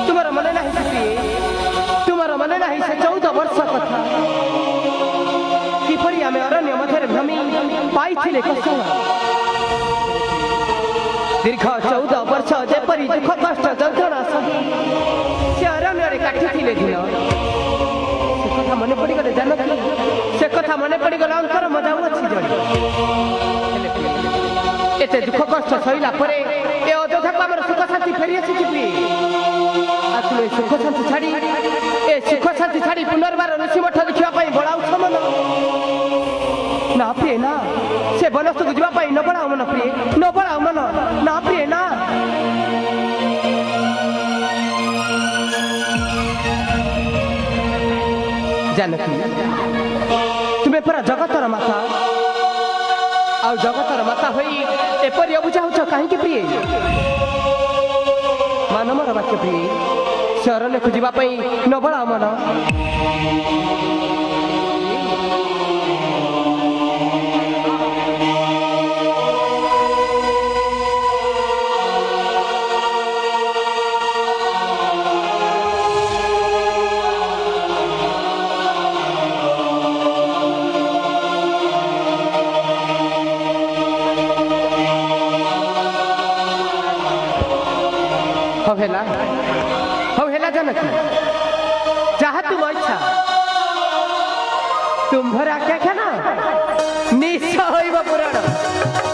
तुम्हारा मन नहीं तुम्हारा मन नहीं से 14 वर्ष कथा किपरि आमे अरण्य मध्य भ्रमी पाइथिले कौशल दीर्घ 14 वर्ष जेपरी दुख कष्ट जंत्रणा सही से अरण्य काटिथिले दिन से कथा मन पड़ी गले जान से कथा मन पड़ी गला अंतर मजा अछि जण एते दुख कष्ट सहिला परे ए अयोध्या को हमर सुख शांति फेरी अछि कि आसले सुख शांति छाड़ी ए सुख शांति छाड़ी पुनर्बार ऋषि मठ देखिबा पई बळाउ मन ना प्रिय ना से बनस्तु बुझबा पई न बळाउ मन प्रिय न बळाउ मन ना प्रिय ना जानकी तुम्हें पूरा जगतर माता आ जगतर माता होई एपरि अबुझा होछ काहे कि प्रिय मानमर वाक्य प्रिय शरण खोजा न बड़ा मन हेला जानकी जहा तुम इच्छा तुम भर आज्ञा क्या ना निश्चय पुराण।